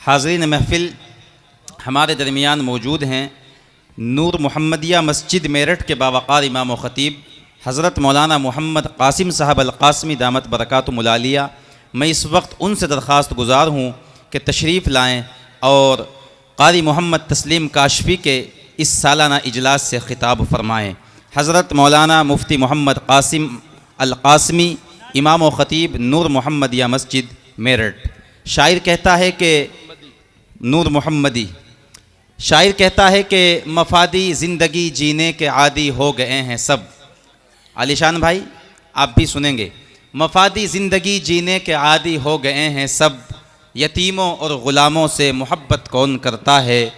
हाज़रीन महफ़िल, हमारे दरमियान मौजूद हैं नूर मोहम्मदिया मस्जिद मेरठ के बावक़ार इमाम व ख़तीब हज़रत मौलाना मोहम्मद क़ासिम साहब अल-क़ासिमी दामत बरकातुहुल आलिया। मैं इस वक्त उनसे दरख्वास्त गुज़ार हूँ कि तशरीफ़ लाएँ और क़ारी मोहम्मद तस्लीम काशफ़ी के इस सालाना इजलास से ख़िताब फ़रमाएँ। हज़रत मौलाना मुफ्ती मोहम्मद क़ासिम अल-क़ासिमी इमाम व ख़तीब नूर मोहम्मदिया मस्जिद मेरठ। शायर कहता है कि नूर मोहम्मदी शायर कहता है कि मफादी ज़िंदगी जीने के आदी हो गए हैं सब। आलिशान भाई आप भी सुनेंगे। मफादी ज़िंदगी जीने के आदी हो गए हैं सब, यतीमों और ग़ुलामों से मोहब्बत कौन करता है।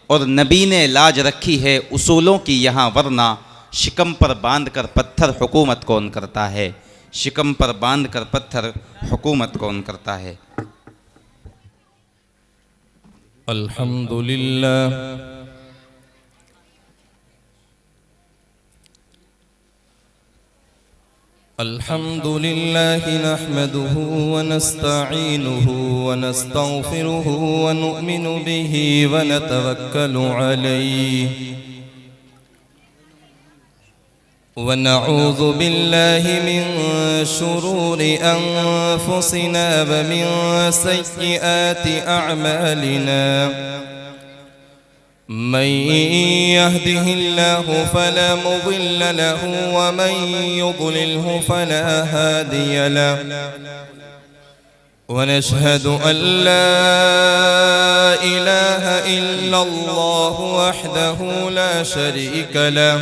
और नबी ने लाज रखी है उसूलों की यहाँ, वरना शिकम पर बांध कर पत्थर हुकूमत कौन करता है। शिकम पर बांध कर पत्थर हुकूमत कौन करता है। अल्हम्दुलिल्लाह अल्हम्दुलिल्लाह नहमदुहु व नस्तईनुहु व नस्तगफिरुहु व नुमिनु बिही व नतवक्कलु अलैहि व नऊज़ु बिल्लाहि मिन शुरूरि अनफुसिना व मिन सय्यिआति अअमालिना। मन यहदिहिल्लाहु फला मुदिल्ल लहु व मन युद्लिल्हु फला हादिय लहु। व नशहदु अल्ला इलाहा इल्लल्लाहु वहदहु ला शरीक लहु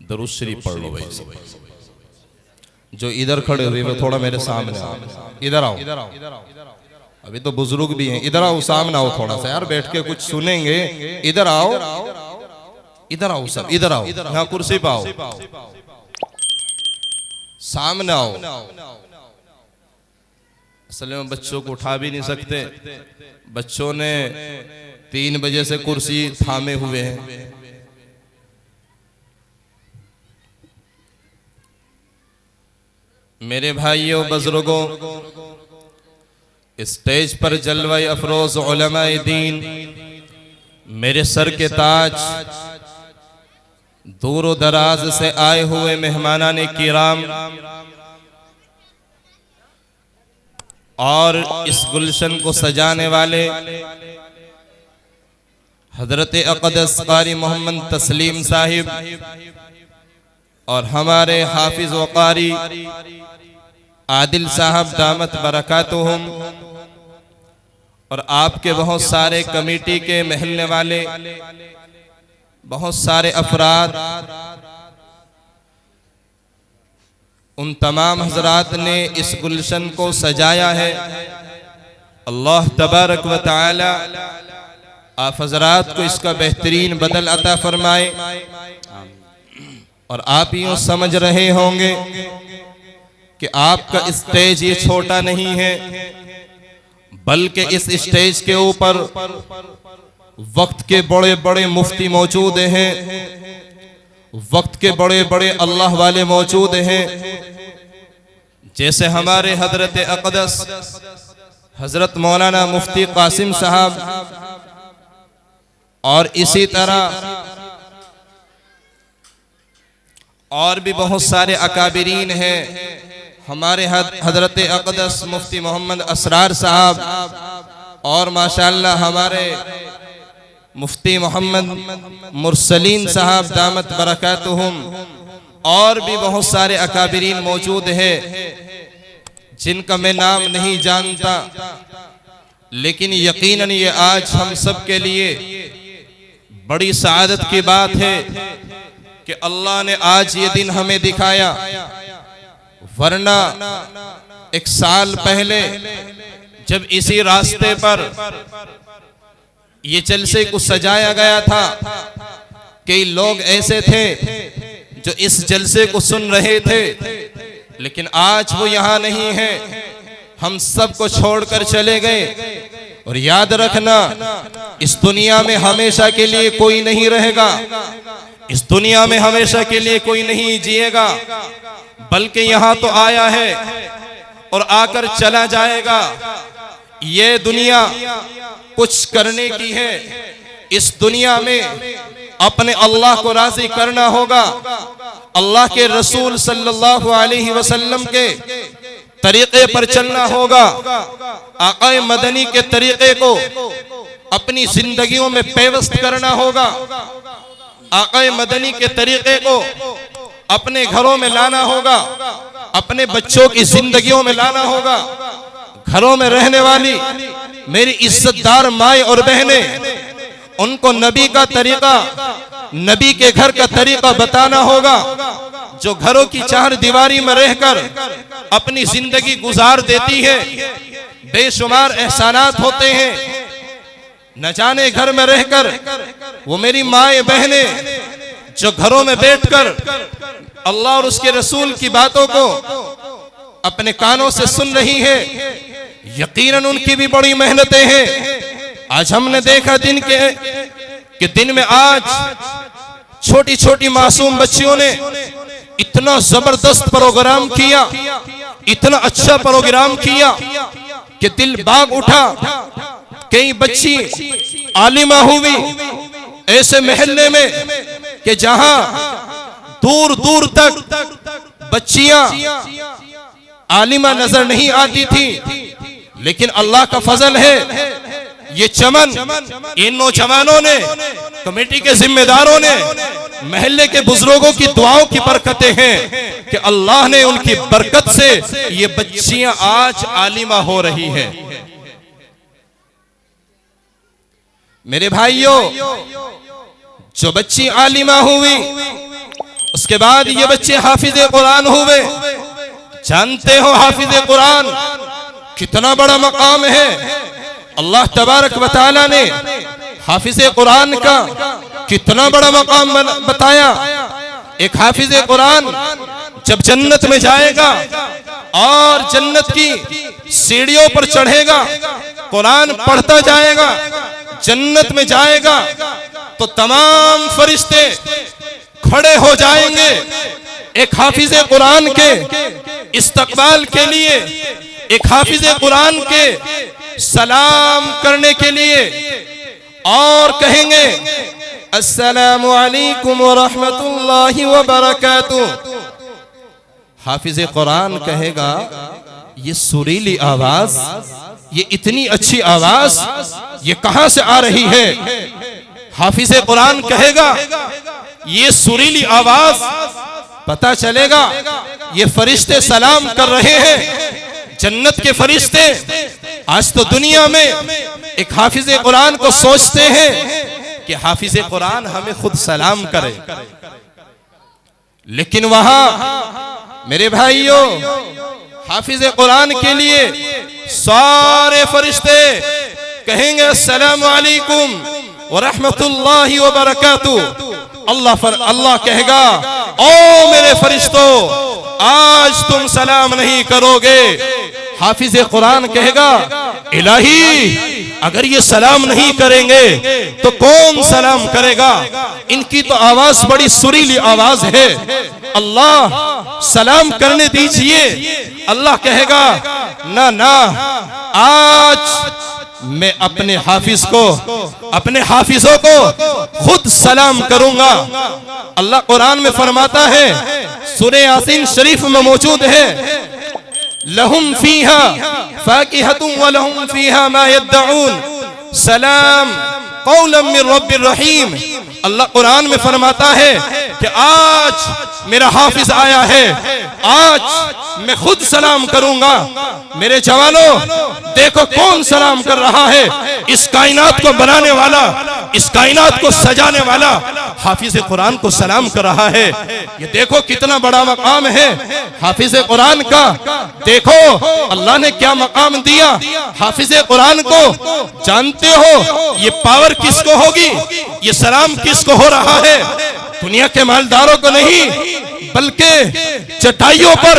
दरूद शरीफ पढ़ लो भाई। जो इधर खड़े हुए वो थोड़ा मेरे सामने आओ। इधर आओ। अभी तो बुजुर्ग भी हैं, इधर आओ, सामने आओ थोड़ा सा यार, बैठ के कुछ सुनेंगे। इधर आओ, इधर आओ सब, इधर आओ, यहाँ कुर्सी पे आओ, सामने आओ। असल में बच्चों को उठा भी नहीं सकते, बच्चों ने 3 बजे से कुर्सी थामे हुए हैं। मेरे भाइयों बुजुर्गों, स्टेज पर जलवाए अफरोज उलमाए दीन, मेरे सर के ताज, दूर दराज से आए हुए मेहमानाने किराम और इस गुलशन को सजाने वाले हजरत अक़दस क़ारी मोहम्मद तस्लीम साहिब और हमारे हाफिज व क़ारी आदिल साहब दामत बरकातुहुम और आपके बहुत सारे कमेटी के महल्ले वाले, बहुत सारे अफराद, उन तमाम हजरात ने इस गुलशन को सजाया है। अल्लाह तबारक व तआला आप हजरात को इसका बेहतरीन बदल अता फरमाए। और आप यूं समझ रहे होंगे कि आपका स्टेज ये छोटा नहीं है, बल्कि इस स्टेज के ऊपर वक्त के बड़े बड़े मुफ्ती मौजूद हैं, वक्त के बड़े बड़े अल्लाह वाले मौजूद हैं। जैसे हमारे हजरत अक़दस हजरत मौलाना मुफ्ती क़ासिम साहब और इसी तरह और भी बहुत सारे अकाबिरीन हैं। हमारे हजरत अक़दस मुफ्ती मोहम्मद असरार साहब और माशाअल्लाह हमारे मुफ्ती मोहम्मद मुरसलीन साहब दामत बरकातुहुम, और भी बहुत सारे अकाबिरीन मौजूद हैं जिनका मैं नाम नहीं जानता, लेकिन यकीनन ये आज हम सब के लिए बड़ी सआदत की बात है कि अल्लाह ने आज ये दिन हमें दिखाया, वरना एक साल पहले जब इसी रास्ते पर ये जलसे को सजाया गया था, कई लोग ऐसे थे जो इस जलसे को सुन रहे थे, लेकिन आज वो यहाँ नहीं है, हम सबको छोड़कर चले गए। और याद रखना, इस दुनिया में हमेशा के लिए कोई नहीं रहेगा, इस दुनिया में हमेशा के लिए कोई नहीं जिएगा, बल्कि यहाँ तो आया है और आकर चला जाएगा। ये दुनिया कुछ करने की है, इस दुनिया में अपने अल्लाह को राजी करना होगा, अल्लाह के रसूल सल्लल्लाहु अलैहि वसल्लम के तरीके पर चलना होगा, आक़ाए मदनी के तरीके को अपनी जिंदगियों में पेवस्त करना होगा, आक़ाए मदनी के तरीके को अपने घरों में लाना होगा, अपने बच्चों की जिंदगियों में लाना होगा। घरों में रहने वाली मेरी इज्जतदार माए और बहनें, उनको नबी का तरीका, नबी के घर का तरीका बताना होगा। जो घरों की चार दीवारी में रहकर अपनी जिंदगी गुजार देती है, बेशुमार एहसानात होते हैं, न जाने घर में रहकर वो मेरी माए बहनें जो घरों में बैठकर अल्लाह और उसके रसूल की बातों को अपने कानों से सुन रही है, यकीनन उनकी भी बड़ी मेहनतें हैं। आज हमने देखा दिन में आज छोटी छोटी मासूम बच्चियों ने इतना जबरदस्त प्रोग्राम किया, इतना अच्छा प्रोग्राम किया कि दिल बाग उठा। कई बच्ची आलिमा हुई ऐसे महल्ले में कि जहां दूर दूर तक बच्चियां आलिमा नजर नहीं आती थी, लेकिन अल्लाह का फजल है, ये चमन इन नौजवानों ने, कमेटी के जिम्मेदारों ने, महल्ले के बुजुर्गों की दुआओं की बरकतें हैं कि अल्लाह ने उनकी बरकत से ये बच्चियां आज आलिमा हो रही है। मेरे भाइयों, जो बच्ची आलिमा हुई, उसके बाद ये बच्चे हाफिज़े कुरान हुए। जानते हो हाफिज़े कुरान कितना बड़ा मकाम है। अल्लाह तबारक व तआला ने हाफिज़े कुरान का कितना बड़ा मकाम बताया। एक हाफिज़े कुरान जब जन्नत में जाएगा और जन्नत की सीढ़ियों पर चढ़ेगा, कुरान पढ़ता जाएगा, जन्नत में जाएगा तो तमाम फरिश्ते खड़े हो जाएंगे एक हाफिज़े कुरान के इस्तकबाल के लिए, एक हाफिज़े कुरान के सलाम करने के लिए, और कहेंगे अस्सलामु अलैकुम व रहमतुल्लाहि व बरकातुहू। हाफिज़े कुरान कहेगा, ये सुरीली आवाज, ये इतनी अच्छी आवाज, ये कहां से आ रही है? हाफिज़े कुरान कहेगा, ये सुरीली आवाज, पता चलेगा ये फरिश्ते सलाम कर रहे हैं, जन्नत के फरिश्ते। आज तो दुनिया में एक हाफिज़े कुरान को सोचते हैं कि हाफिज़े कुरान हमें खुद सलाम करे, लेकिन वहां मेरे भाइयों हाफिज़े कुरान के लिए सारे फरिश्ते कहेंगे अस्सलामु अलैकुम व रहमतुल्लाहि व बरकातुहू। अल्लाह कहेगा, ओ मेरे फरिश्तों, आज तुम सलाम नहीं करोगे। हाफिज़े कुरान कहेगा, इलाही, अगर ये सलाम नहीं करेंगे तो कौन सलाम करेगा? इनकी तो आवाज बड़ी सुरीली आवाज है, अल्लाह सलाम करने दीजिए। अल्लाह कहेगा, ना ना, आज मैं अपने हाफिज को, अपने हाफिजों को खुद सलाम करूंगा। अल्लाह कुरान में फरमाता है, सूरह यासीन शरीफ में मौजूद है, लहुम फीहा फाकिहतुन व लहुम फीहा मा यद्दऊन सलाम कौलन मिन रब्बिर रहीम। अल्लाह कुरान में फरमाता है कि आज मेरा हाफिज आया है, आज मैं खुद सलाम करूंगा। मेरे जवानों, देखो कौन सलाम कर रहा है। इस कायनात को बनाने वाला, इस कायनात को सजाने वाला हाफिज कुरान को सलाम कर रहा है। ये देखो कितना बड़ा मकाम है हाफिज कुरान का। देखो अल्लाह ने क्या मकाम दिया हाफिज कुरान को। जानते हो ये पावर किसको होगी, ये सलाम किसको हो रहा है? दुनिया के मालदारों को नहीं, बल्कि चटाइयों पर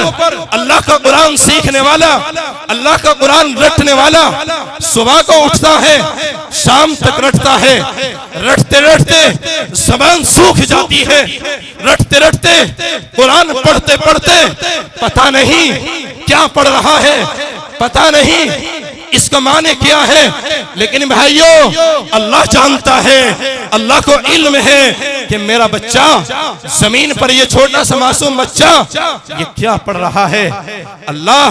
अल्लाह का कुरान सीखने वाला, अल्लाह का कुरान रटने वाला सुबह को उठता है, शाम तक रटता है। रटते रटते ज़बान सूख जाती है, रटते रटते कुरान पढ़ते पढ़ते पता नहीं क्या पढ़ रहा है, पता नहीं इसका माने क्या है। लेकिन भाइयों, अल्लाह जानता है, अल्लाह को इल्म है कि मेरा बच्चा जमीन पर, ये छोटा सा मासूम बच्चा ये क्या पढ़ रहा है। अल्लाह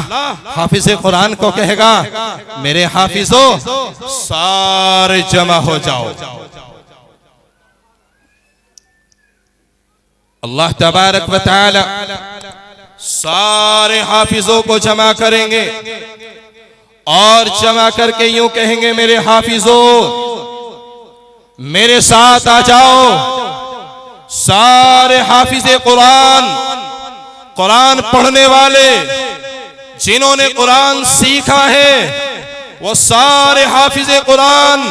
हाफिज कुरान को कहेगा, मेरे हाफिजों सारे जमा हो जाओ। अल्लाह तबारक व तआला सारे हाफिजों को जमा करेंगे और जमा करके यूं कहेंगे, मेरे हाफिजों मेरे साथ आ जाओ। सारे हाफिजे कुरान, कुरान पढ़ने वाले, जिन्होंने कुरान सीखा है, वो सारे हाफिजे कुरान,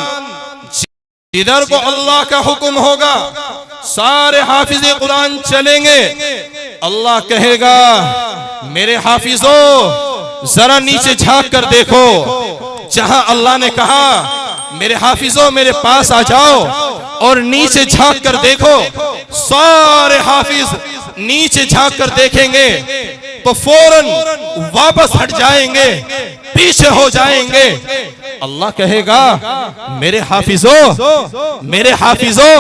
जिधर को अल्लाह का हुक्म होगा सारे हाफिजे कुरान चलेंगे। अल्लाह कहेगा, मेरे हाफिजों जरा नीचे झांक कर देखो। जहां अल्लाह ने कहा मेरे हाफिजों मेरे पास आ जाओ, और नीचे झांक कर देखो, सारे हाफिज नीचे झांक कर देखेंगे तो फौरन वापस हट जाएंगे, पीछे हो जाएंगे। अल्लाह कहेगा, मेरे हाफिजों, मेरे हाफिजों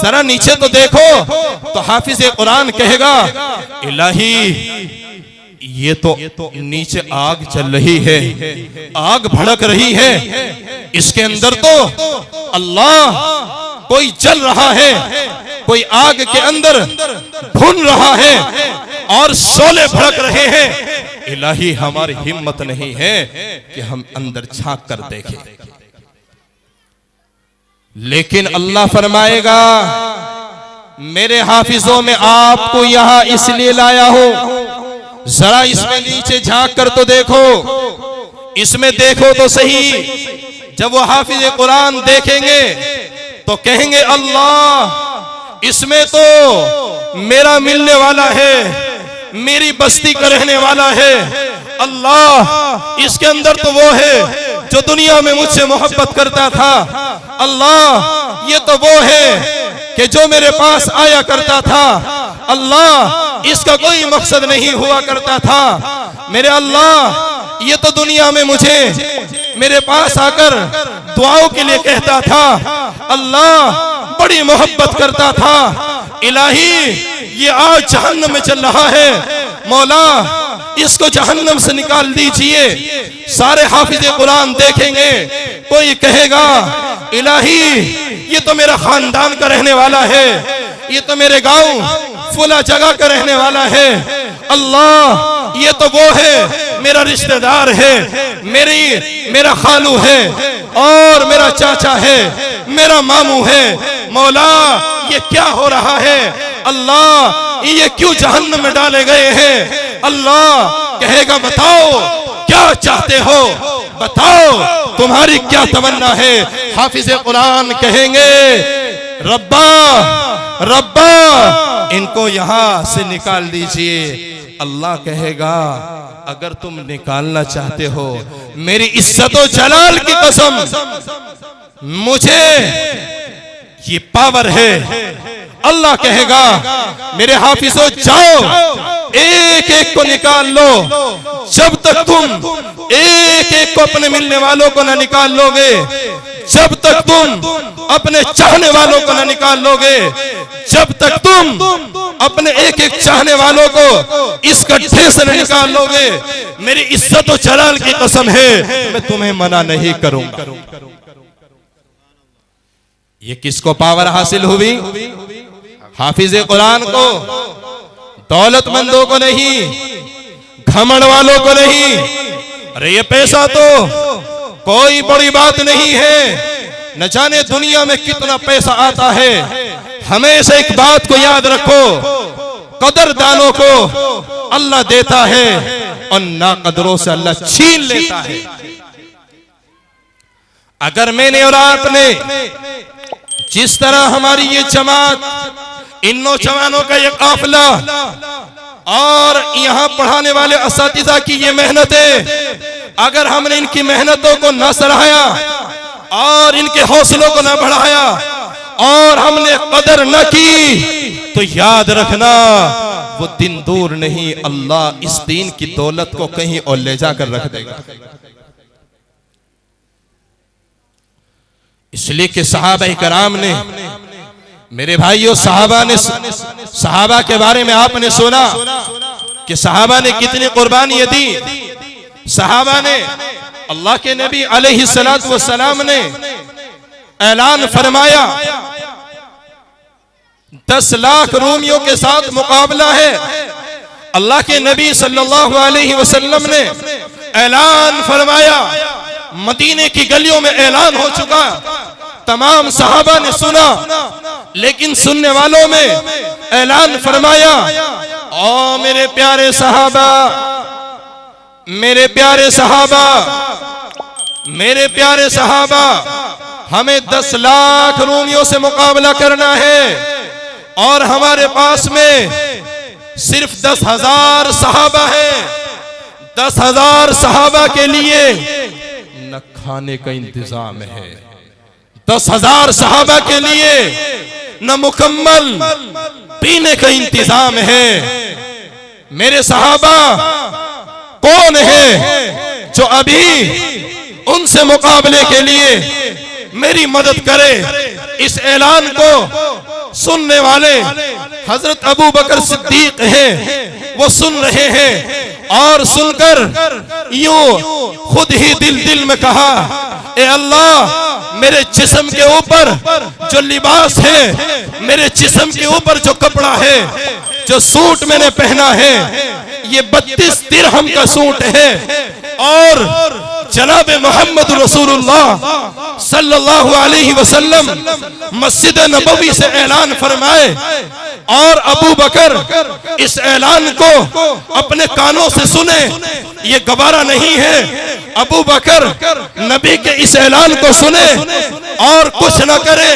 जरा नीचे तो देखो। तो हाफिज कुरान कहेगा, इलाही ये तो नीचे आग चल रही है, आग भड़क रही है, इसके अंदर तो अल्लाह कोई जल रहा है, कोई आग के अंदर भुन रहा है और शोले भड़क रहे हैं। इलाही हमारी हिम्मत नहीं है कि हम अंदर झांक कर देखें। लेकिन अल्लाह फरमाएगा, मेरे हाफिजों में आपको यहां इसलिए लाया हूं, जरा इसमें नीचे झांक कर तो देखो, इसमें देखो तो सही। जब वो हाफिज कुरान देखेंगे तो कहेंगे, अल्लाह इसमें तो मेरा मिलने वाला है, मेरी बस्ती का रहने वाला है। अल्लाह इसके अंदर तो वो है जो दुनिया में मुझसे मोहब्बत करता था। अल्लाह ये तो वो है कि जो मेरे पास आया करता था। अल्लाह इसका कोई मकसद नहीं हुआ करता था। मेरे अल्लाह ये तो दुनिया में मुझे मेरे पास आकर दुआओं के लिए कहता था। अल्लाह बड़ी मोहब्बत करता था। इलाही ये आज जहन्नम में चल रहा है, मौला इसको जहन्नम से निकाल दीजिए। सारे हाफिज कुरान देखेंगे, कोई कहेगा, इलाही ये तो मेरा खानदान का रहने वाला है, ये तो मेरे गांव फुला जगह का रहने वाला है। अल्लाह ये तो वो है, मेरा रिश्तेदार है, मेरा खालू है और मेरा चाचा है, मेरा मामू है। मौला ये क्या हो रहा है? अल्लाह ये क्यों जहन्नम में डाले गए हैं? अल्लाह कहेगा, बताओ क्या चाहते हो, बताओ तुम्हारी क्या तमन्ना है। हाफिज कुरान कहेंगे, रब्बा रब्बा इनको यहां से निकाल दीजिए। अल्लाह कहेगा, अगर तुम निकालना चाहते हो, मेरी इज्जत और जलाल की कसम, मुझे ये पावर है। अल्लाह कहेगा, मेरे हाफिजों जाओ, एक एक को निकाल लो। जब तक तुम एक एक को अपने मिलने वालों को न निकाल लोगे, जब तक तुम अपने चाहने वालों को न निकाल लोगे, जब तक तुम अपने एक एक चाहने वालों को इस गड्ढे से न निकाल लोगे, मेरी इज्जत और जलाल की कसम है, मैं तुम्हें मना नहीं करूंगा। ये किसको पावर हासिल हुई? हाफिज कुरान को, दौलतमंदों को नहीं, घमंड वालों को नहीं। अरे ये पैसा तो कोई बड़ी बात नहीं है, न जाने दुनिया में कितना पैसा आता है। हमेशा एक बात को याद रखो, कदरदानों को अल्लाह देता है और नाकदरों से अल्लाह छीन लेता है। अगर मैंने और आपने जिस तरह हमारी ये जमात, इन नौजवानों का ये काफिला और यहाँ पढ़ाने वाले असातिज़ा की ये मेहनतें, अगर हमने इनकी मेहनतों को न सराहा और इनके हौसलों को न बढ़ाया और हमने कदर न की, तो याद रखना वो दिन दूर नहीं, अल्लाह इस दीन की दौलत को कहीं और ले जाकर रख देगा। इसलिए कि सहाबा कराम ने, मेरे भाइयों, सहाबा के बारे में आपने सुना कि सहाबा ने कितनी कुर्बानियां दी। सहाबा ने, अल्लाह के नबी अलैहिस्सलातु वस्सलाम ने ऐलान फरमाया, 10 लाख रूमियों के साथ मुकाबला है। अल्लाह के नबी सल्लल्लाहु अलैहि वसल्लम ने ऐलान फरमाया, मदीने की गलियों में ऐलान हो चुका। तमाम सहाबा ने सुना, लेकिन सुनने वालों में ऐलान फरमाया, ओ मेरे प्यारे सहाबा, मेरे प्यारे सहाबा, मेरे प्यारे सहाबा, हमें 10 लाख रूमियों से मुकाबला करना है और हमारे पास में सिर्फ 10,000 सहाबा है। 10,000 सहाबा के लिए न खाने का इंतजाम है, 10,000 सहाबा के लिए न मुकम्मल पीने का इंतजाम है। मेरे सहाबा कौन है जो अभी उनसे मुकाबले के लिए मेरी मदद करे? इस ऐलान को सुनने वाले हजरत अबू बकर सिद्दीक हैं, वो सुन रहे हैं और सुनकर यूं खुद ही दिल में कहा, ए अल्लाह, मेरे जिस्म के ऊपर जो लिबास है, मेरे जिस्म के ऊपर जो कपड़ा है, जो सूट मैंने पहना है, ये 32 दिरहम का सूट है और जनाब मोहम्मद रसूलुल्लाह सल्लल्लाहु अलैहि वसल्लम मस्जिद नबवी से ऐलान फरमाए और अबू बकर इस ऐलान को अपने कानों से सुने। ये गवारा नहीं है, अबू बकर नबी के इस ऐलान को सुने और कुछ न करे।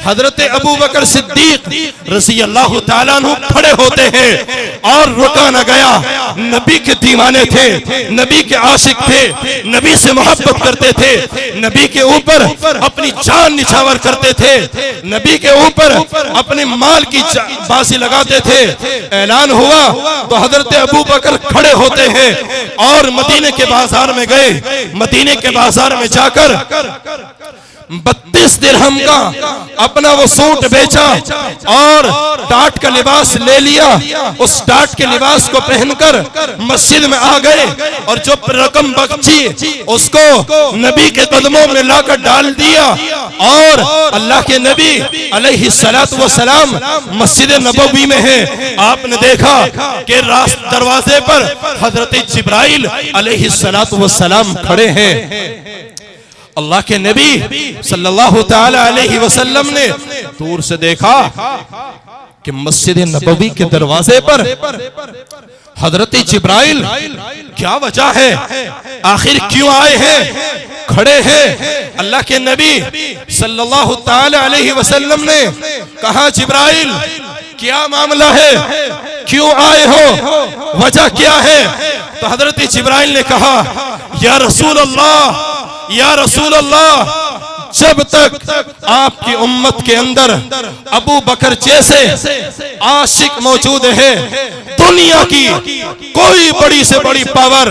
हजरत अबू बकर सिद्दीक रज़ी अल्लाह ताला अन्हु खड़े होते हैं और रुका न गया। नबी के दीवाने थे, नबी के आशिक थे, नबी से मोहब्बत करते थे, नबी के ऊपर अपनी जान निछावर करते थे, नबी के ऊपर अपने माल की बाजी लगाते थे। ऐलान हुआ तो हजरत अबू बकर खड़े होते हैं और मदीने के बाजार में गए। मदीने के बाजार में जाकर 32 दिरहम का अपना वो सूट बेचा और टाट का लिबास ले लिया। उस टाट के लिबास को पहनकर मस्जिद में आ गए और जो रकम बची उसको नबी के कदमों में लाकर डाल दिया और अल्लाह के नबी अलैहिस्सलातु वस्सलाम मस्जिद नबवी में है। आपने देखा कि दरवाजे पर हजरत जिब्राइल अलैहिस्सलातु वस्सलाम खड़े हैं। अल्लाह के नबी सल्लल्लाहु ताला अलैहि वसल्लम ने दूर से देखा कि मस्जिद नबवी के दरवाजे पर हजरत जिब्राइल, क्या वजह है, आखिर क्यों आए हैं, खड़े हैं। अल्लाह के नबी सल्लल्लाहु ताला अलैहि वसल्लम ने कहा, जिब्राइल क्या मामला है, क्यों आए हो, वजह क्या है? तो हजरत जिब्राइल ने कहा, या रसूल अल्लाह, या रसूल अल्लाह, जब तक आपकी उम्मत के अंदर अबू बकर जैसे आशिक मौजूद है, दुनिया की कोई बड़ी से बड़ी पावर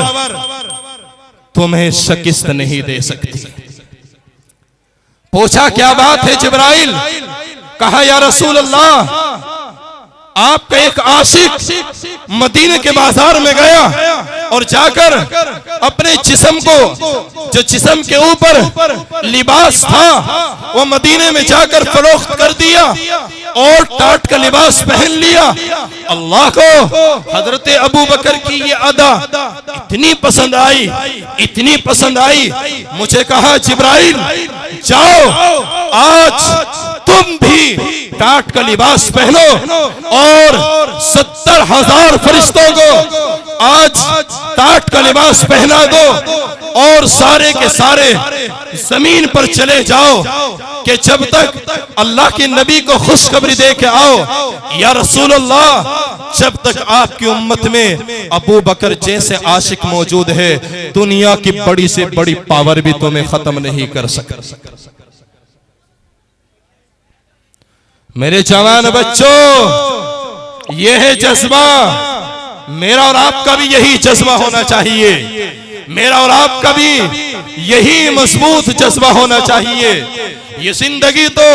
तुम्हें शिकस्त नहीं दे सकती। पूछा क्या बात है जिब्राइल? कहा या रसूल अल्लाह, आपका एक आशिक मदीने के बाजार में गया और जाकर अपने जिस्म को, जो जिस्म के ऊपर लिबास था, वो मदीने में जाकर फरोख्त कर दिया और टाट का लिबास पहन लिया। अल्लाह को हजरत अबू बकर की ये अदा इतनी पसंद आई, इतनी पसंद आई, मुझे कहा जिब्राइल जाओ आज तुम भी टाट का लिबास पहनो और 70,000 फरिश्तों को आज टाट का लिबास पहना दो और सारे के सारे जमीन पर चले जाओ कि जब तक अल्लाह के नबी को खुशखबरी दे के आओ, या रसूल अल्लाह, जब तक आपकी उम्मत में अबू बकर जैसे आशिक मौजूद है, दुनिया की बड़ी से बड़ी पावर भी तुम्हें खत्म नहीं कर सकती। मेरे जवान बच्चों, यह है जज्बा। मेरा और आपका भी यही जज्बा होना चाहिए, मेरा और आपका भी यही मजबूत जज्बा होना चाहिए। ये जिंदगी तो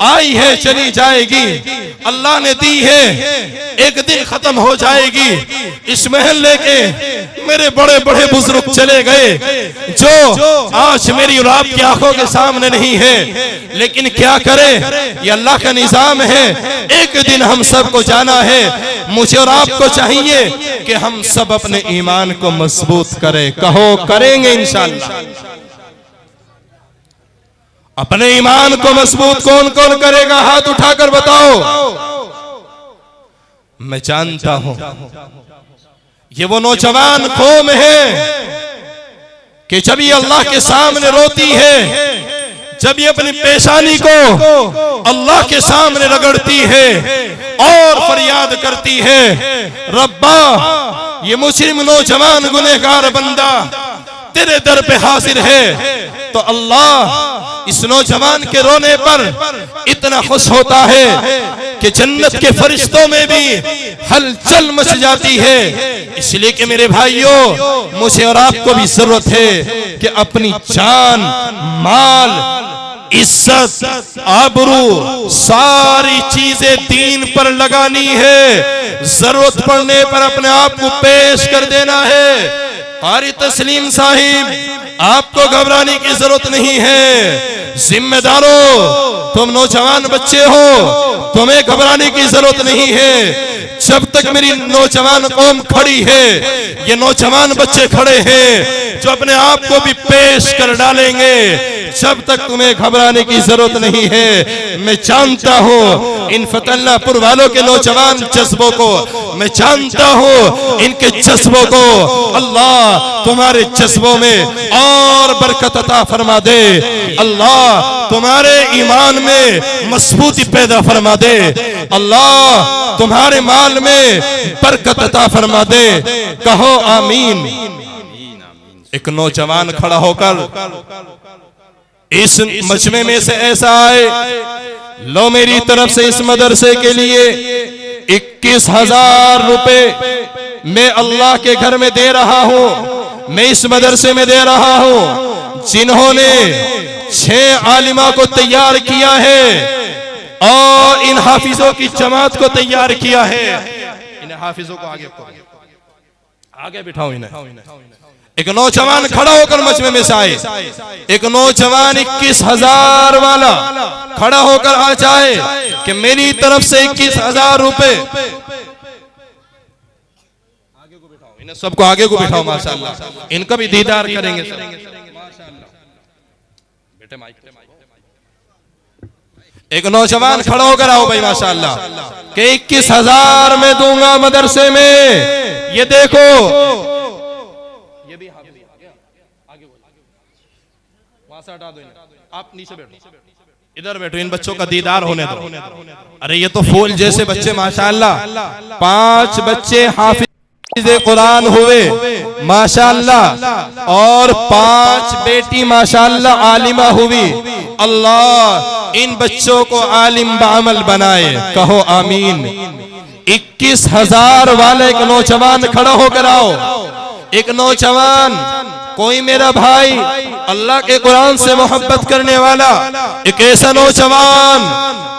आई है चली जाएगी, अल्लाह ने दी है, एक दिन खत्म हो जाएगी। इस महल लेके मेरे बड़े बड़े बुजुर्ग चले गए जो आज मेरी और आपकी आंखों के सामने नहीं है, लेकिन क्या करे, ये अल्लाह का निजाम है। एक दिन हम सबको जाना है। मुझे और आपको चाहिए कि हम सब अपने ईमान को मजबूत करें। कहो करेंगे इंशाअल्लाह। अपने ईमान को मजबूत कौन कौन करेगा? हाथ उठाकर बताओ। मैं जानता हूं ये वो नौजवान कौम है कि जब ये अल्लाह के सामने रोती है, जब ये अपनी पेशानी को अल्लाह के सामने रगड़ती है और फरियाद करती है, रब्बा ये मुस्लिम नौजवान गुनहगार बंदा तेरे दर पे हाजिर है, तो अल्लाह इस नौजवान के रोने पर इतना खुश होता है कि जन्नत के फरिश्तों में भी हलचल मच जाती है। इसलिए कि मेरे भाइयों, मुझे और आपको भी जरूरत है कि अपनी जान, माल, इज्जत, आबरू, सारी चीजें दीन पर लगानी है। जरूरत पड़ने पर अपने आप को पेश कर देना है। कारी तस्लीम साहिब, आपको घबराने की जरूरत नहीं है। जिम्मेदारों, तुम नौजवान बच्चे हो, तुम्हें घबराने की जरूरत नहीं है। जब तक मेरी नौजवान कौम खड़ी है, ये नौजवान बच्चे खड़े हैं जो अपने आप को भी पेश कर डालेंगे, जब तक तुम्हें घबराने की जरूरत नहीं है। मैं जानता हूं इन फतल्लापुर वालों के नौजवान जज्बों को, मैं जानता हूं इनके जज्बों को। अल्लाह तुम्हारे जज्बों में और बरकत अता फरमा दे। अल्लाह तुम्हारे ईमान में मजबूती पैदा फरमा दे। अल्लाह तुम्हारे माल में बरकत अता फरमा दे। कहो आमीन। एक नौजवान खड़ा होकर इस मजमे में से ऐसा आए, लो मेरी तरफ से इस मदरसे के लिए 21,000 रुपए मैं अल्लाह के घर में दे रहा हूं, मैं इस मदरसे में दे रहा हूं, जिन्होंने 6 आलिमा को तैयार किया है और इन हाफिजों की जमात को तैयार किया है। इन हाफिजों को आगे बिठाओ। इन्हें एक नौजवान खड़ा होकर मजमे में से आए, एक नौजवान 21,000 वाला खड़ा होकर आ जाए कि मेरी तरफ से 21,000 रुपए। इन्हें सबको आगे को बिठाओ। माशाअल्लाह, इनका भी दीदार करेंगे। एक नौजवान खड़ा होकर आओ भाई, माशाअल्लाह, कि 21,000 में दूंगा मदरसे में। ये देखो, ये भी आगे वहां से हटा दो, आप नीचे बैठो, इधर बैठो, इन बच्चों का दीदार होने दो। अरे ये तो फूल जैसे बच्चे माशाअल्लाह। 5 बच्चे हाफिज कुरान हुए माशाअल्लाह और 5 बेटी माशाअल्लाह आलिमा हुई। अल्लाह इन बच्चों को आलिम बामल बनाए। कहो आमीन। 21,000 वाले एक नौजवान खड़ा होकर आओ। एक नौजवान, कोई मेरा भाई अल्लाह के कुरान से मोहब्बत करने वाला, एक ऐसा नौजवान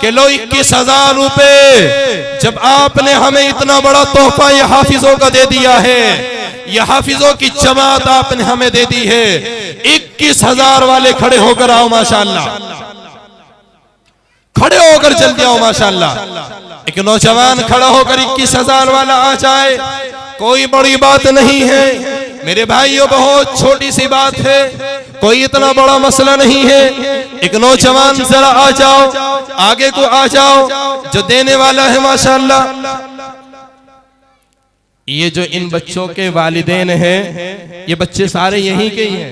कि लो 21,000 रुपए, जब आपने हमें इतना बड़ा तोहफा ये हाफिजों का दे दिया है, ये हाफिजों की जमात आपने हमें दे दी है, 21,000 वाले खड़े होकर आओ माशाअल्लाह, खड़े होकर जल्दी आओ माशाअल्लाह। एक नौजवान खड़ा होकर 21,000 वाला आ जाए, कोई बड़ी बात नहीं है मेरे भाइयों, बहुत छोटी सी बात है, कोई इतना बड़ा मसला नहीं है। एक नौजवान जरा आ जाओ, आगे को आ जाओ, जो देने वाला है माशाअल्लाह। ये जो इन बच्चों के वालिदैन हैं, ये बच्चे सारे यहीं के ही हैं।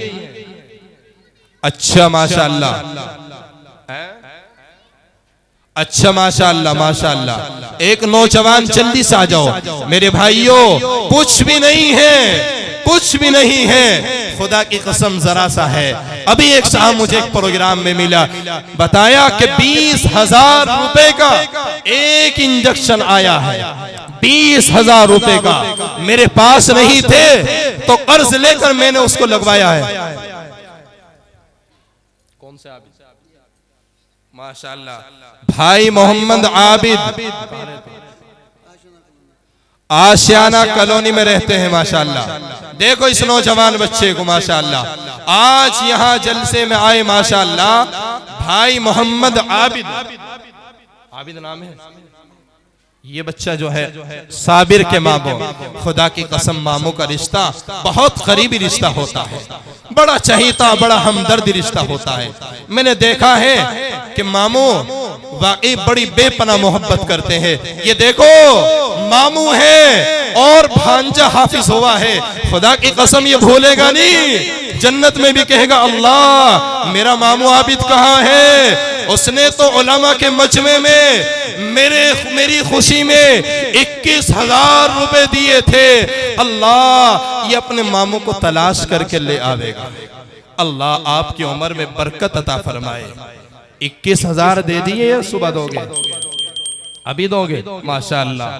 अच्छा माशाअल्लाह, अच्छा माशाअल्लाह माशाअल्लाह। एक नौजवान जल्दी से आ जाओ मेरे भाइयों, कुछ भी नहीं है, कुछ भी नहीं है, खुदा की कसम जरा सा है। अभी एक साहब मुझे एक प्रोग्राम में मिला, बताया कि 20,000 रुपए का एक इंजेक्शन आया है, 20,000 रुपए का, मेरे पास नहीं थे तो कर्ज लेकर मैंने उसको लगवाया है। कौन से आबिद? माशाअल्लाह भाई मोहम्मद आबिद, आशियाना कॉलोनी में रहते हैं माशाअल्लाह। देखो इस नौजवान बच्चे को माशाअल्लाह, आज यहाँ जलसे में आए माशाअल्लाह, भाई मोहम्मद आबिद, आबिद नाम है। ये बच्चा जो है साबिर के मामू, खुदा की कसम मामू का रिश्ता बहुत करीबी रिश्ता होता है, बड़ा चहीता, बड़ा हमदर्दी रिश्ता होता है। मैंने देखा है कि मामू वाकई बड़ी बेपनाह मोहब्बत करते हैं। ये देखो मामू है और भांजा हाफिज हुआ है, खुदा की कसम ये भूलेगा नहीं, जन्नत में भी कहेगा अल्लाह मेरा मामू आबिद कहाँ है। उसने तो उलमा के मजमे में मेरी खुशी में 21,000 रुपए दिए थे। अल्लाह ये अपने मामू को तलाश करके ले आवेगा। अल्लाह आपकी उम्र में बरकत अता फरमाए। 21,000 दे दिए या सुबह दोगे? अभी दोगे? माशाअल्लाह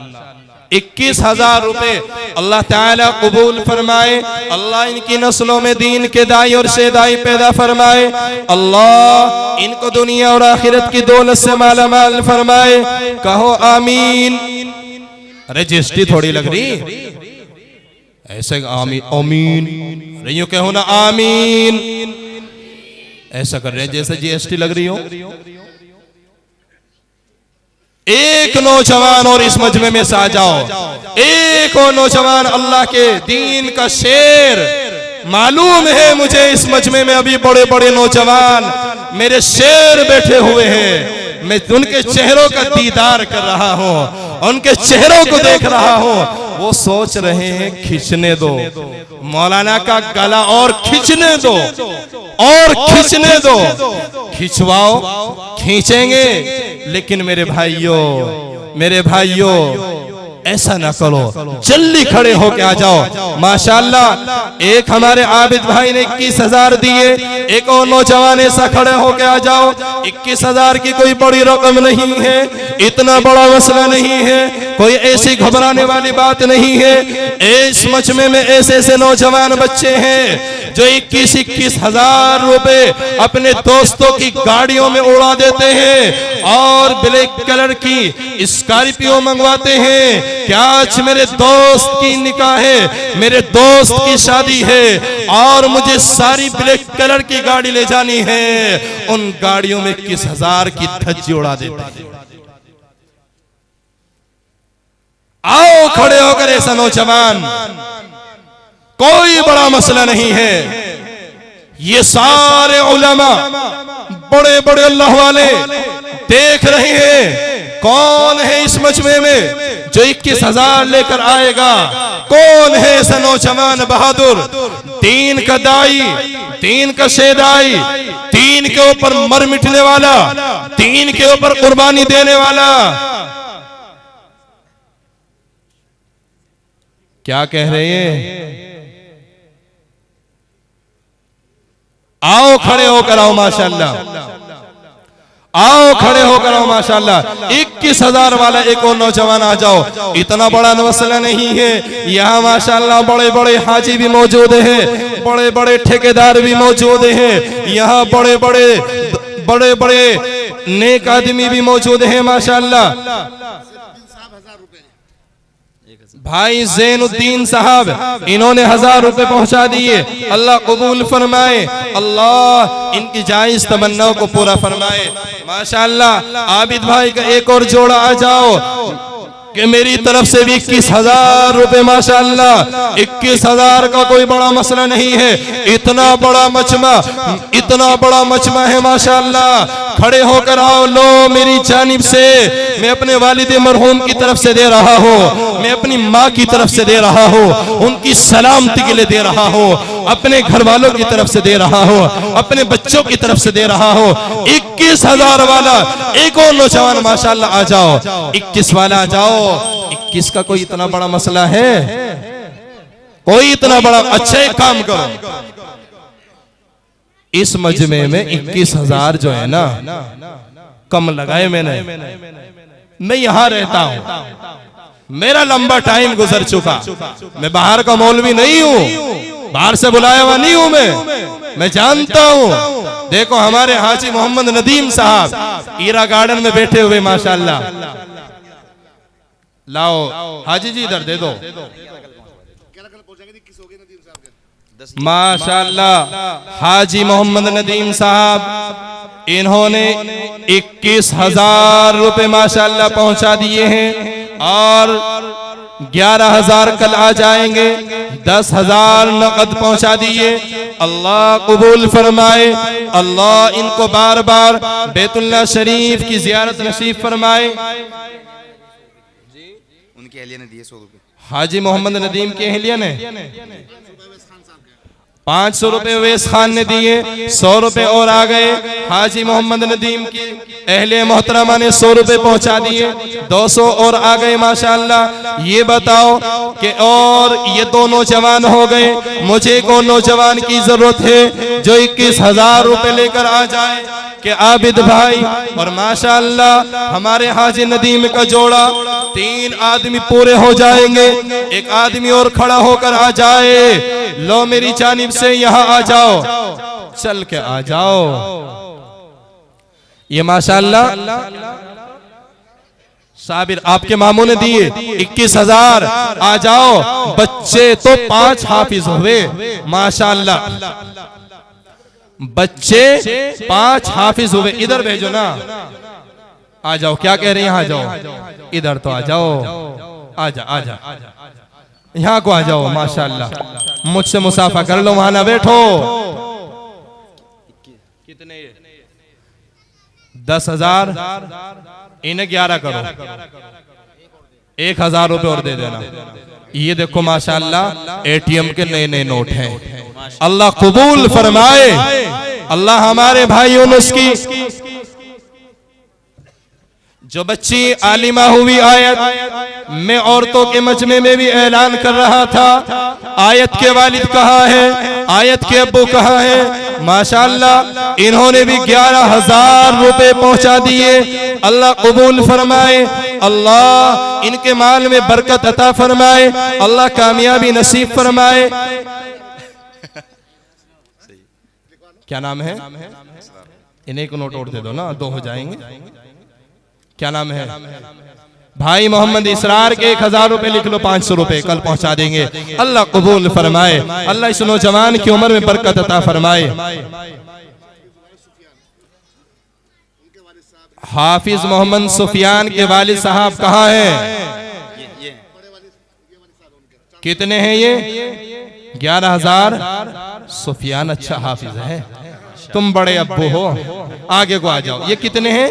21,000 रुपए अल्लाह ताला कबूल फरमाए। अल्लाह इनकी नस्लों में दीन के दाई और शेदाई पैदा फरमाए। अल्लाह इनको दुनिया और आखिरत की दौलत से माला माल फरमाए। कहो आमीन। अरे जीएसटी थोड़ी लग रही ऐसे, आमीन आमीन, अरे यूं कहो ना आमीन, ऐसा कर रहे हैं जैसे जीएसटी लग रही हो। एक नौजवान और इस मजमे में से आ जाओ, एक और नौजवान अल्लाह के दीन का शेर। मालूम है मुझे इस मजमे में अभी बड़े बड़े नौजवान मेरे शेर बैठे हुए हैं, मैं उनके चेहरों का दीदार कर रहा हूँ, उनके चेहरों को देख रहा हूँ। वो सोच रहे हैं खींचने दो मौलाना का गला, और खींचने दो और खींचने दो, खिंचवाओ, खींचेंगे, लेकिन मेरे भाइयों ऐसा ना करो, जल्दी खड़े होके आ जाओ। माशाअल्लाह एक हमारे आबिद भाई ने 21,000 दिए, एक और नौजवान ऐसा खड़े होके आ जाओ। 21,000 की कोई बड़ी रकम नहीं है, इतना बड़ा मसला नहीं है, कोई ऐसी घबराने वाली बात नहीं है। इस मजमे में ऐसे ऐसे नौजवान बच्चे हैं जो 21,000 रुपए अपने दोस्तों की गाड़ियों में उड़ा देते हैं और ब्लैक कलर की स्कॉर्पियो मंगवाते हैं। क्या आज मेरे दोस्त की निकाह है, मेरे दोस्त की शादी है और मुझे सारी ब्लैक कलर की गाड़ी ले जानी है, उन गाड़ियों में 21,000 की धज्जी उड़ा देते हैं। आओ खड़े होकर ऐसा नौजवान, कोई बड़ा मसला नहीं है। ये सारे उलमा बड़े बड़े अल्लाह वाले देख रहे हैं कौन है इस मजमे में जो 21,000 लेकर आएगा। कौन है ऐसा नौजवान बहादुर, दीन का दाई, दीन का शेदाई, दीन के ऊपर मर मिटने वाला, दीन के ऊपर कुर्बानी देने वाला। क्या कह रहे हैं? आओ खड़े होकर आओ माशाअल्लाह। आओ खड़े होकर आओ माशाल्लाह। 21,000 वाला एक और नौजवान आ जाओ। इतना बड़ा मसला नहीं है, यहाँ माशाल्लाह बड़े बड़े हाजी भी मौजूद हैं, बड़े बड़े ठेकेदार भी मौजूद हैं, यहाँ बड़े बड़े नेक आदमी भी मौजूद हैं माशाल्लाह। भाई ज़ैनुद्दीन साहब इन्होंने 1000 रुपए पहुंचा दिए। अल्लाह कबूल फरमाए, अल्लाह इनकी जायज तमन्नाओं को पूरा फरमाए माशाल्लाह। आबिद भाई का एक और जोड़ा आ जाओ कि मेरी तरफ से भी 21,000 रुपए माशाल्लाह। 21,000 का कोई बड़ा मसला नहीं है, इतना बड़ा मजमा है माशाल्लाह। खड़े होकर आओ, लो मेरी जानिब से मैं अपने वालिद मरहूम की तरफ से दे रहा हूँ, मैं अपनी माँ की तरफ से दे रहा हूँ, उनकी सलामती के लिए दे रहा हूँ, अपने घर वालों की तरफ से दे रहा हूँ, अपने बच्चों की तरफ से दे रहा हूँ। 21,000 वाला एक और नौजवान माशाल्लाह आ जाओ। 21 वाला आ जाओ। 21 का कोई इतना बड़ा मसला है? कोई इतना बड़ा? अच्छा एक काम करो, इस मजमे में 21,000 जो है ना कम लगाए मैंने। मैं यहां रहता हूं, मेरा लंबा टाइम गुजर चुका, मैं बाहर का मौलवी नहीं हूं, बाहर से बुलाया हुआ नहीं हूं मैं जानता हूं। देखो हमारे हाजी मोहम्मद नदीम साहब ईरा गार्डन में बैठे हुए माशाल्लाह। लाओ हाजी जी इधर दे दो माशाल्लाह। हाजी मोहम्मद नदीम साहब इन्होंने 21,000 रुपए माशाल्लाह पहुंचा दिए हैं और 11,000 कल आ जाएंगे। 10,000 नकद पहुंचा दिए। अल्लाह कबूल फरमाए, अल्लाह इनको बार बार बैतुल्लाह शरीफ की जियारत नसीब फरमाए। उनके अहलिया ने दिए 100 रुपए। हाजी मोहम्मद नदीम के अहलिया ने 500 रुपए अवैस खान ने दिए, 100 रुपए और आ गए। हाजी मोहम्मद नदीम की अहले मोहतरमा ने 100 रुपए पहुंचा दिए, 200 और आ गए माशाल्लाह। ये बताओ कि और ये दो नौजवान हो गए, मुझे एक और नौजवान की जरूरत है जो 21,000 रुपए लेकर आ जाए कि आबिद भाई और माशाल्लाह हमारे हाजी नदीम का जोड़ा 3 आदमी पूरे हो जाएंगे। एक आदमी और खड़ा होकर आ जाए। लो मेरी जानिब से यहाँ आ जाओ, चल के आ जाओ। ये माशाल्लाह साबिर आपके मामू ने दिए 21,000। आ जाओ, बच्चे तो 5 हाफिज हुए माशाल्लाह, बच्चे 5 हाफिज हुए। इधर भेजो ना, आ जाओ। क्या कह रहे हैं? आ जाओ इधर तो आ जाओ, आजा यहाँ को आ जाओ माशाल्लाह। मुझसे मुसाफा कर लो, वहां ना बैठो। कितने? 10,000 इन्हें 11 करो, 1,000 रुपए और दे देना। ये देखो माशाल्लाह एटीएम के नए नए नोट हैं। अल्लाह कबूल फरमाए, अल्लाह हमारे भाई यूनुस की जो बच्ची आलिमा हुई आयत, मैं औरतों के मजमे में भी ऐलान कर रहा था, आयत के वालिद कहाँ है, आयत के अब्बू कहाँ है? माशाल्लाह इन्होंने भी 11,000 रुपए पहुंचा दिए। अल्लाह कबूल फरमाए, अल्लाह इनके माल में बरकत अता फरमाए, अल्लाह कामयाबी नसीब फरमाए। क्या नाम है? इन्हें को नोट और दे दो ना, 2 हो जाएंगे। क्या नाम है? भाई मोहम्मद इसरार के 1,000 रुपए लिख लो, 500 रुपए कल पहुंचा देंगे। अल्लाह कबूल फरमाए, अल्लाह इस नौजवान की उम्र में बरकत अता फरमाए। हाफिज मोहम्मद सुफियान के वालिद साहब कहाँ हैं? कितने हैं ये? 11,000। सुफियान अच्छा हाफिज है, तुम बड़े अब्बू हो, आगे को आ जाओ। ये कितने हैं?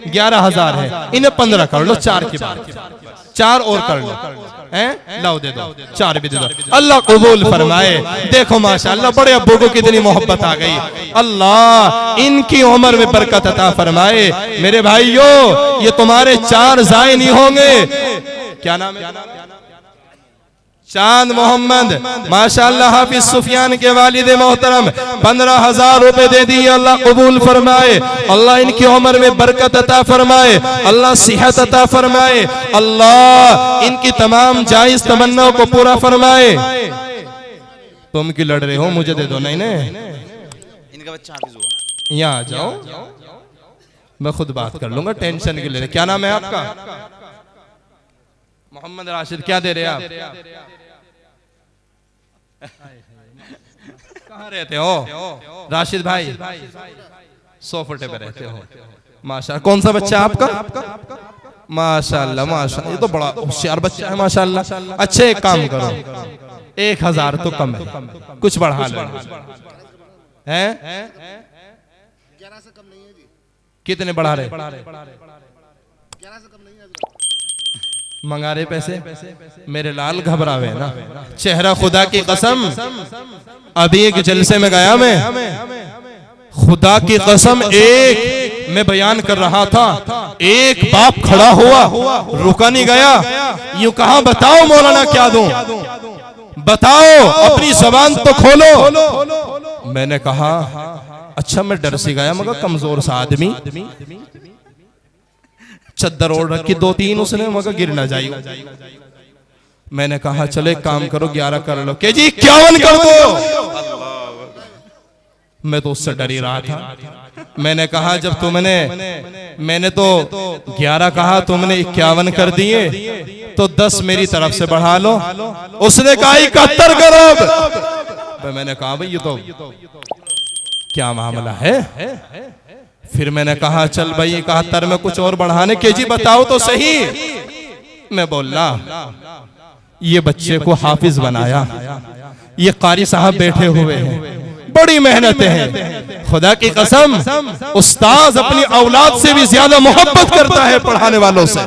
11,000 है। इन्हें 15 कर लो, 4 की बात, 4 और कर लो, हैं? लाओ दे दो, 4 भी दे दो। अल्लाह कबूल फरमाए। देखो माशाल्लाह बड़े अब्बू को कितनी मोहब्बत आ गई। अल्लाह इनकी उम्र में बरकत अता फरमाए। मेरे भाइयों ये तुम्हारे 4 जाए नहीं होंगे। क्या नाम है? चांद मोहम्मद माशाअल्लाह हाफिज सुफियान के वालिद मोहतरम 15,000 रुपए दे दिए। अल्लाह कबूल फरमाए, अल्लाह इनकी उम्र में बरकत अता फरमाए, अल्लाह सेहत अता फरमाए, अल्लाह इनकी तमाम जायज तमन्नाओं को पूरा फरमाए। तुम क्यों लड़ रहे हो, मुझे दे दो। नहीं इनका बच्चा हाफिज हुआ, यहाँ आ जाओ, मैं खुद बात कर लूंगा, टेंशन के लिए। क्या नाम है आपका? मोहम्मद राशिद। क्या दे रहे हैं आप? कहाँ रहते हो राशिद भाई? 100 फुटे पे रहते हो। माशाल्लाह। कौन सा बच्चा आपका? माशाल्लाह माशाल्लाह, ये तो बड़ा होशियार बच्चा है माशाल्लाह। अच्छे एक काम करो, 1,000 तो कम है, कुछ बढ़ा लो। हैं 11 से कम नहीं है जी। कितने बढ़ा रहे? 11 से कम नहीं है। मंगा रहे पैसे? मेरे लाल घबरावे ना, चेहरा खुदा की कसम। अभी एक जलसे में गया मैं, खुदा की कसम, एक मैं बयान कर रहा था, एक बाप खड़ा हुआ, रुका नहीं गया, यूं कहा बताओ मौलाना क्या दूं, बताओ अपनी जबान तो खोलो। मैंने कहा अच्छा, मैं डर से गया, मगर कमजोर सा आदमी, चद्दर ओढ़ रखी 2-3 उसने, मगर गिर ना जाए। मैंने कहा चलो एक काम करो, 11 कर लो। के जी 51 कर दो। मैं तो उससे डर ही रहा था। मैंने कहा जब मैंने तो 11 कहा, तुमने 51 कर दिए, तो 10 मेरी तरफ से बढ़ा लो। उसने कहा 71 करो। मैंने कहा भाई ये तो क्या मामला है? फिर मैंने कहा चल भाई 71 में कुछ और बढ़ाने। के जी बताओ तो सही। मैं बोला ये बच्चे को हाफिज बनाया, ये कारी साहब बैठे हुए हैं, बड़ी मेहनतें हैं। खुदा की कसम, उस्ताद अपनी औलाद से भी ज्यादा मोहब्बत करता है पढ़ाने वालों से।